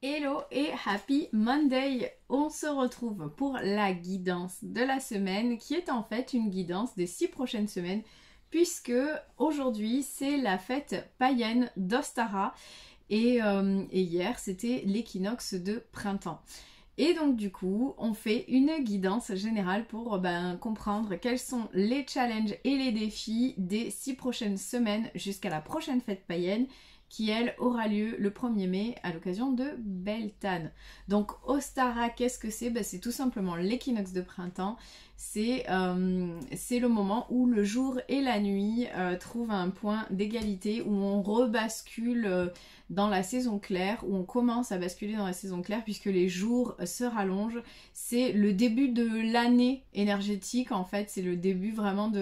Hello et happy Monday! On se retrouve pour la guidance de la semaine qui est en fait une guidance des 6 prochaines semaines puisque aujourd'hui c'est la fête païenne d'Ostara et hier c'était l'équinoxe de printemps. Et donc du coup, on fait une guidance générale pour comprendre quels sont les challenges et les défis des 6 prochaines semaines jusqu'à la prochaine fête païenne qui elle aura lieu le 1er mai à l'occasion de Beltane. Donc Ostara, qu'est-ce que c'est? C'est tout simplement l'équinoxe de printemps. C'est le moment où le jour et la nuit trouvent un point d'égalité, où on rebascule dans la saison claire, où on commence à basculer dans la saison claire puisque les jours se rallongent. C'est le début de l'année énergétique en fait, c'est le début vraiment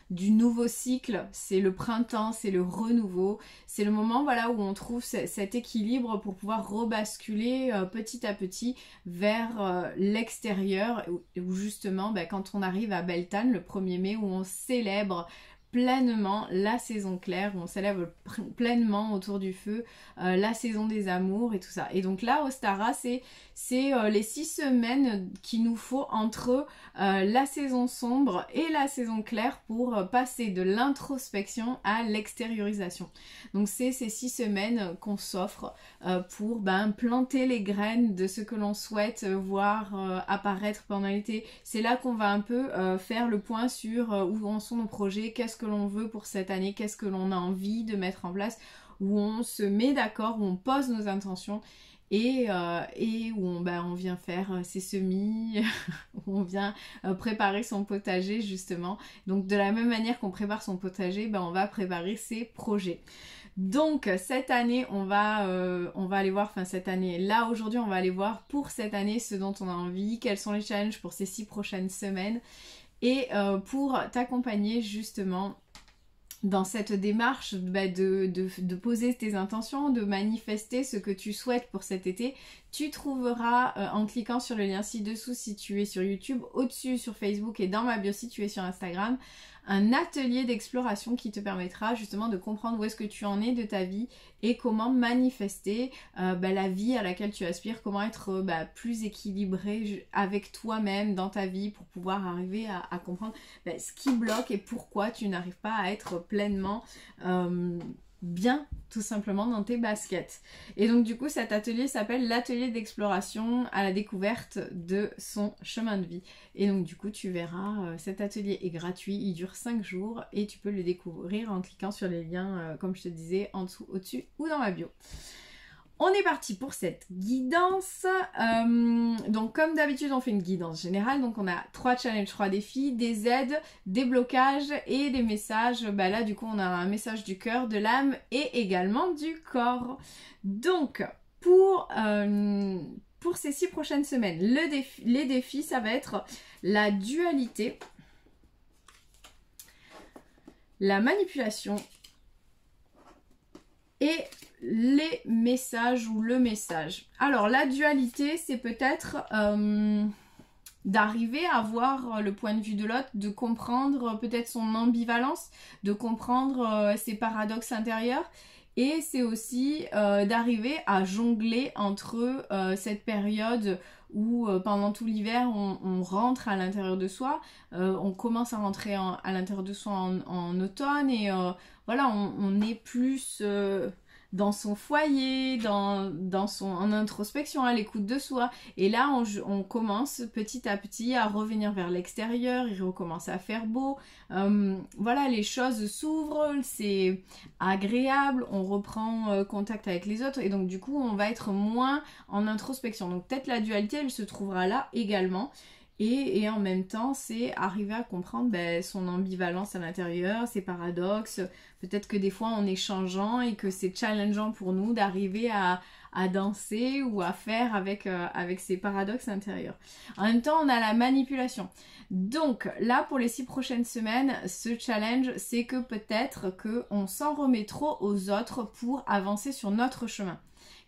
du nouveau cycle, c'est le printemps, c'est le renouveau, c'est le moment voilà, où on trouve cet équilibre pour pouvoir rebasculer petit à petit vers l'extérieur, où justement quand on arrive à Beltane le 1er mai, où on célèbre pleinement la saison claire, où on célèbre pleinement autour du feu la saison des amours et tout ça. Et donc là, Ostara, c'est les 6 semaines qu'il nous faut entre la saison sombre et la saison claire pour passer de l'introspection à l'extériorisation. Donc c'est ces 6 semaines qu'on s'offre pour planter les graines de ce que l'on souhaite voir apparaître pendant l'été. C'est là qu'on va un peu faire le point sur où en sont nos projets, qu'est-ce que l'on veut pour cette année, qu'est-ce que l'on a envie de mettre en place, où on se met d'accord, où on pose nos intentions et où on vient faire ses semis, où on vient préparer son potager justement. Donc de la même manière qu'on prépare son potager, on va préparer ses projets. Donc cette année on va aller voir, cette année, là aujourd'hui on va aller voir pour cette année ce dont on a envie, quels sont les challenges pour ces 6 prochaines semaines et pour t'accompagner justement dans cette démarche de poser tes intentions, de manifester ce que tu souhaites pour cet été. Tu trouveras en cliquant sur le lien ci-dessous si tu es sur YouTube, au-dessus sur Facebook et dans ma bio si tu es sur Instagram, un atelier d'exploration qui te permettra justement de comprendre où est-ce que tu en es de ta vie et comment manifester la vie à laquelle tu aspires, comment être plus équilibré avec toi-même dans ta vie pour pouvoir arriver à comprendre ce qui bloque et pourquoi tu n'arrives pas à être pleinement bien tout simplement dans tes baskets. Et donc du coup cet atelier s'appelle l'atelier d'exploration à la découverte de son chemin de vie. Et donc du coup tu verras, cet atelier est gratuit, il dure 5 jours et tu peux le découvrir en cliquant sur les liens comme je te disais en dessous, au-dessus ou dans ma bio. On est parti pour cette guidance. Donc comme d'habitude on fait une guidance générale. Donc on a 3 challenges, 3 défis, des aides, des blocages et des messages. Là du coup on a un message du cœur, de l'âme et également du corps. Donc pour ces 6 prochaines semaines, les défis ça va être la dualité, la manipulation et les messages ou le message. Alors la dualité c'est peut-être d'arriver à voir le point de vue de l'autre, de comprendre peut-être son ambivalence, de comprendre ses paradoxes intérieurs. Et c'est aussi d'arriver à jongler entre cette période où pendant tout l'hiver on rentre à l'intérieur de soi, on commence à rentrer à l'intérieur de soi en automne et voilà, on est plus dans son foyer, en introspection, à l'écoute de soi. Et là, on commence petit à petit à revenir vers l'extérieur, il recommence à faire beau. Voilà, les choses s'ouvrent, c'est agréable, on reprend contact avec les autres et donc du coup, on va être moins en introspection. Donc peut-être la dualité, elle se trouvera là également. Et en même temps, c'est arriver à comprendre son ambivalence à l'intérieur, ses paradoxes. Peut-être que des fois, on est changeant et que c'est challengeant pour nous d'arriver à danser ou à faire avec ces paradoxes intérieurs. En même temps, on a la manipulation. Donc là, pour les 6 prochaines semaines, ce challenge, c'est que peut-être qu'on s'en remet trop aux autres pour avancer sur notre chemin.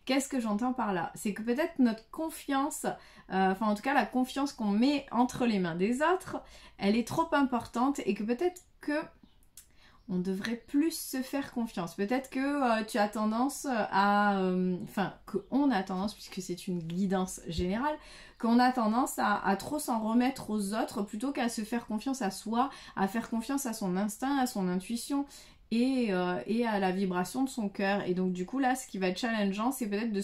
Qu'est-ce que j'entends par là? C'est que peut-être notre confiance, en tout cas la confiance qu'on met entre les mains des autres, elle est trop importante et que peut-être que on devrait plus se faire confiance. Peut-être que tu as tendance à... Enfin, qu'on a tendance, puisque c'est une guidance générale, qu'on a tendance à trop s'en remettre aux autres plutôt qu'à se faire confiance à soi, à faire confiance à son instinct, à son intuition et à la vibration de son cœur. Et donc du coup là, ce qui va être challengeant, c'est peut-être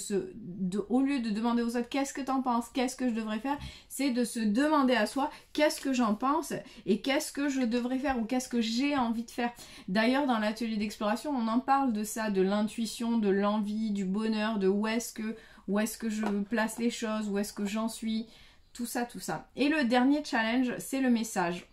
au lieu de demander aux autres qu'est-ce que t'en penses, qu'est-ce que je devrais faire, c'est de se demander à soi qu'est-ce que j'en pense et qu'est-ce que je devrais faire ou qu'est-ce que j'ai envie de faire. D'ailleurs dans l'atelier d'exploration, on en parle de ça, de l'intuition, de l'envie, du bonheur, de où est-ce que je place les choses, où est-ce que j'en suis, tout ça, tout ça. Et le dernier challenge, c'est le message.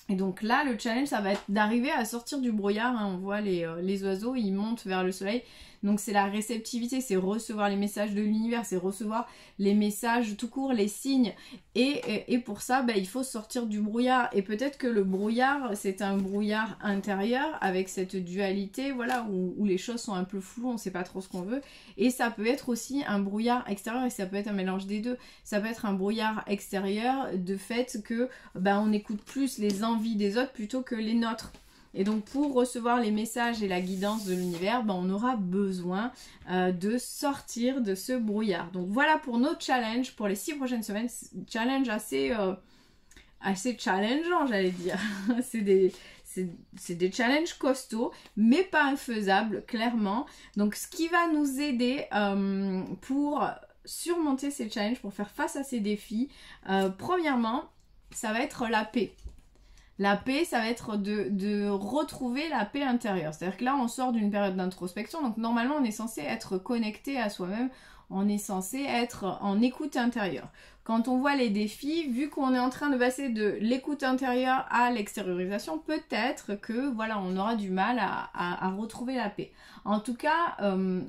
Et donc là, le challenge, ça va être d'arriver à sortir du brouillard. Hein. On voit les oiseaux, ils montent vers le soleil. Donc c'est la réceptivité, c'est recevoir les messages de l'univers, c'est recevoir les messages tout court, les signes. Et pour ça, bah, il faut sortir du brouillard. Et peut-être que le brouillard, c'est un brouillard intérieur avec cette dualité, voilà, où les choses sont un peu floues, on ne sait pas trop ce qu'on veut. Et ça peut être aussi un brouillard extérieur et ça peut être un mélange des deux. Ça peut être un brouillard extérieur de fait que bah, on écoute plus les envies des autres plutôt que les nôtres. Et donc pour recevoir les messages et la guidance de l'univers, ben on aura besoin de sortir de ce brouillard. Donc voilà pour nos challenges pour les 6 prochaines semaines. Challenge assez challengeant, j'allais dire. c'est des challenges costauds, mais pas infaisables, clairement. Donc ce qui va nous aider pour surmonter ces challenges, pour faire face à ces défis, premièrement, ça va être la paix. La paix, ça va être de retrouver la paix intérieure. C'est-à-dire que là, on sort d'une période d'introspection. Donc normalement, on est censé être connecté à soi-même. On est censé être en écoute intérieure. Quand on voit les défis, vu qu'on est en train de passer de l'écoute intérieure à l'extériorisation, peut-être que voilà, on aura du mal à retrouver la paix. En tout cas,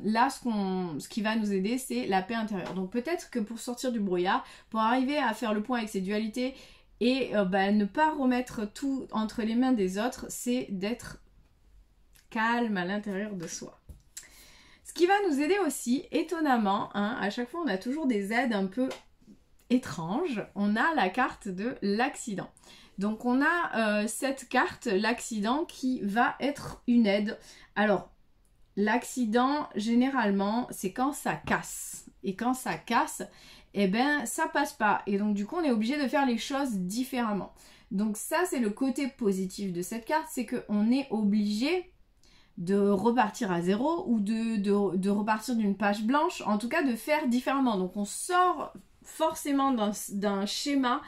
là, ce qui va nous aider, c'est la paix intérieure. Donc peut-être que pour sortir du brouillard, pour arriver à faire le point avec ces dualités, et ne pas remettre tout entre les mains des autres, c'est d'être calme à l'intérieur de soi. Ce qui va nous aider aussi, étonnamment, hein, à chaque fois on a toujours des aides un peu étranges, on a la carte de l'accident. Donc on a cette carte, l'accident, qui va être une aide. Alors, l'accident, généralement, c'est quand ça casse. Et quand ça casse, eh ben ça passe pas. Et donc du coup on est obligé de faire les choses différemment. Donc ça c'est le côté positif de cette carte, c'est qu'on est obligé de repartir à zéro ou de repartir d'une page blanche, en tout cas de faire différemment. Donc on sort forcément d'un schéma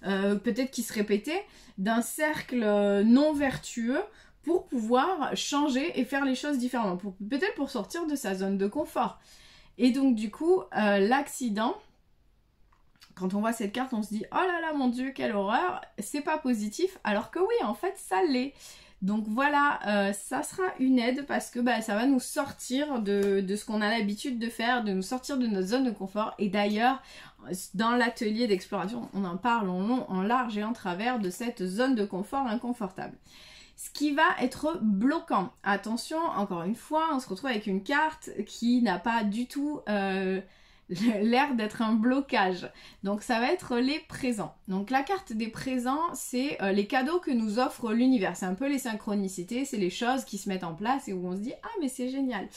peut-être qui se répétait, d'un cercle non vertueux pour pouvoir changer et faire les choses différemment, peut-être pour sortir de sa zone de confort. Et donc du coup l'accident, quand on voit cette carte, on se dit « Oh là là, mon Dieu, quelle horreur !» C'est pas positif, alors que oui, en fait, ça l'est. Donc voilà, ça sera une aide parce que ça va nous sortir de ce qu'on a l'habitude de faire, de nous sortir de notre zone de confort. Et d'ailleurs, dans l'atelier d'exploration, on en parle en long, en large et en travers de cette zone de confort inconfortable. Ce qui va être bloquant. Attention, encore une fois, on se retrouve avec une carte qui n'a pas du tout l'air d'être un blocage. Donc ça va être les présents. Donc la carte des présents, c'est les cadeaux que nous offre l'univers. C'est un peu les synchronicités, c'est les choses qui se mettent en place et où on se dit « Ah mais c'est génial !»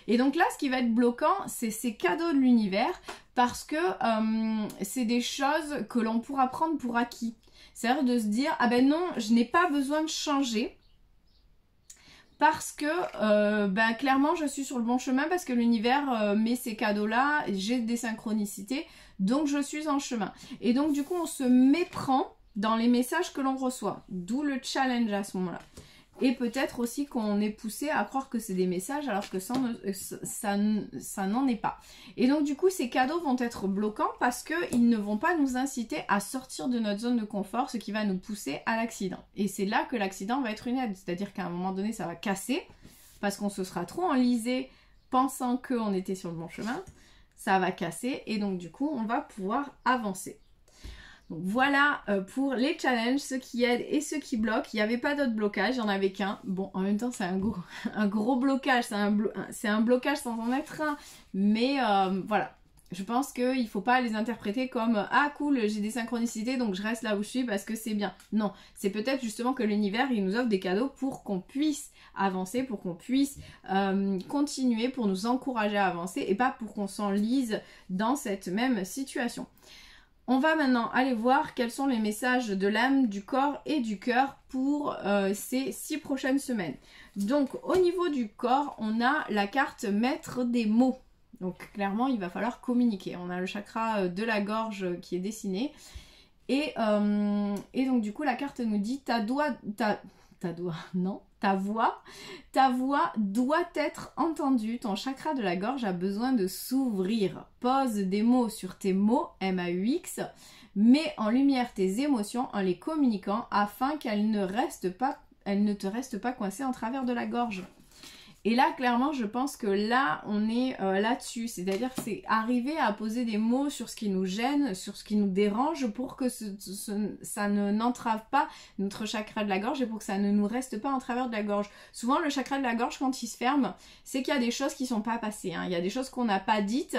Et donc là, ce qui va être bloquant, c'est ces cadeaux de l'univers parce que c'est des choses que l'on pourra prendre pour acquis. C'est-à-dire de se dire « Ah ben non, je n'ai pas besoin de changer ». Parce que clairement je suis sur le bon chemin parce que l'univers met ces cadeaux là, j'ai des synchronicités, donc je suis en chemin. Et donc du coup on se méprend dans les messages que l'on reçoit, d'où le challenge à ce moment-là. Et peut-être aussi qu'on est poussé à croire que c'est des messages alors que ça n'en est pas. Et donc du coup ces cadeaux vont être bloquants parce qu'ils ne vont pas nous inciter à sortir de notre zone de confort, ce qui va nous pousser à l'accident. Et c'est là que l'accident va être une aide, c'est-à-dire qu'à un moment donné ça va casser parce qu'on se sera trop enlisé pensant qu'on était sur le bon chemin, ça va casser et donc du coup on va pouvoir avancer. Donc voilà pour les challenges, ceux qui aident et ceux qui bloquent. Il n'y avait pas d'autre blocage, il n'y en avait qu'un. Bon, en même temps, c'est un gros blocage, c'est un blocage sans en être un. Mais voilà, Je pense qu'il ne faut pas les interpréter comme « Ah cool, j'ai des synchronicités donc je reste là où je suis parce que c'est bien ». Non, c'est peut-être justement que l'univers il nous offre des cadeaux pour qu'on puisse avancer, pour qu'on puisse continuer, pour nous encourager à avancer et pas pour qu'on s'enlise dans cette même situation. On va maintenant aller voir quels sont les messages de l'âme, du corps et du cœur pour ces 6 prochaines semaines. Donc au niveau du corps, on a la carte maître des mots. Donc clairement, il va falloir communiquer. On a le chakra de la gorge qui est dessiné. Et donc du coup, la carte nous dit ta voix doit être entendue. Ton chakra de la gorge a besoin de s'ouvrir. Pose des mots sur tes mots, MAUX. Mets en lumière tes émotions en les communiquant afin qu'elles ne te restent pas coincées en travers de la gorge. Et là, clairement, je pense que là, on est là-dessus. C'est-à-dire que c'est arriver à poser des mots sur ce qui nous gêne, sur ce qui nous dérange pour que ça n'entrave pas notre chakra de la gorge et pour que ça ne nous reste pas en travers de la gorge. Souvent, le chakra de la gorge, quand il se ferme, c'est qu'il y a des choses qui ne sont pas passées. Il y a des choses qu'on n'a pas dites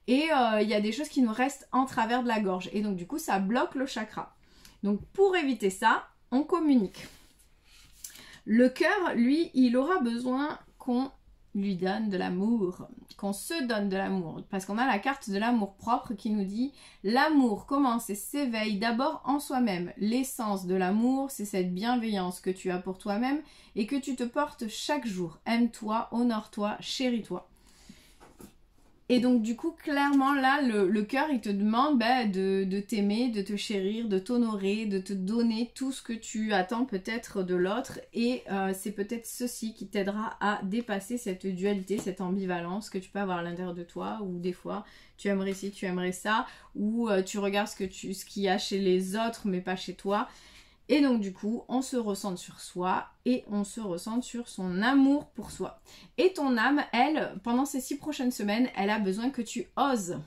et il y a des choses qui nous restent en travers de la gorge. Et donc, du coup, ça bloque le chakra. Donc, pour éviter ça, on communique. Le cœur, lui, il aura besoin qu'on lui donne de l'amour, qu'on se donne de l'amour, parce qu'on a la carte de l'amour propre qui nous dit l'amour commence et s'éveille d'abord en soi-même. L'essence de l'amour, c'est cette bienveillance que tu as pour toi-même et que tu te portes chaque jour. Aime-toi, honore-toi, chéris-toi. Et donc du coup, clairement là, le cœur, il te demande de t'aimer, de te chérir, de t'honorer, de te donner tout ce que tu attends peut-être de l'autre. Et c'est peut-être ceci qui t'aidera à dépasser cette dualité, cette ambivalence que tu peux avoir à l'intérieur de toi, où des fois tu aimerais ci, tu aimerais ça, ou tu regardes ce qu'il y a chez les autres mais pas chez toi. Et donc du coup, on se ressente sur soi et on se ressente sur son amour pour soi. Et ton âme, elle, pendant ces 6 prochaines semaines, elle a besoin que tu oses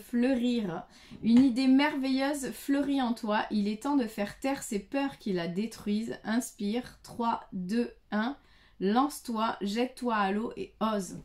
fleurir. Une idée merveilleuse fleurit en toi. Il est temps de faire taire ces peurs qui la détruisent. Inspire, 3, 2, 1. Lance-toi, jette-toi à l'eau et ose.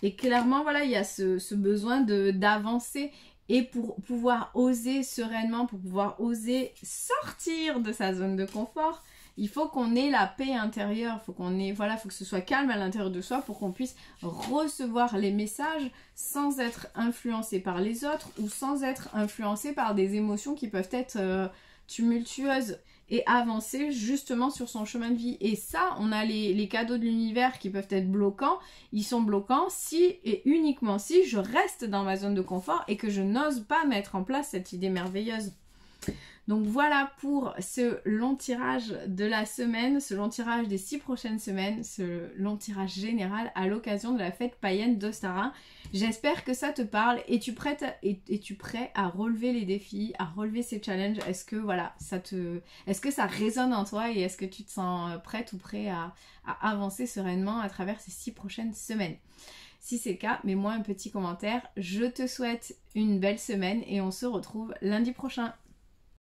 Et clairement, voilà, il y a ce besoin d'avancer. Et pour pouvoir oser sereinement, pour pouvoir oser sortir de sa zone de confort, il faut qu'on ait la paix intérieure, faut que ce soit calme à l'intérieur de soi pour qu'on puisse recevoir les messages sans être influencé par les autres ou sans être influencé par des émotions qui peuvent être tumultueuses et avancer justement sur son chemin de vie. Et ça, on a les cadeaux de l'univers qui peuvent être bloquants. Ils sont bloquants si et uniquement si je reste dans ma zone de confort et que je n'ose pas mettre en place cette idée merveilleuse. Donc voilà pour ce long tirage de la semaine, ce long tirage des 6 prochaines semaines, ce long tirage général à l'occasion de la fête païenne d'Ostara. J'espère que ça te parle. Es-tu prête es-tu prêt à relever les défis, à relever ces challenges? Est-ce que voilà, est-ce que ça résonne en toi et est-ce que tu te sens prête ou prêt à avancer sereinement à travers ces 6 prochaines semaines? Si c'est le cas, mets-moi un petit commentaire. Je te souhaite une belle semaine et on se retrouve lundi prochain.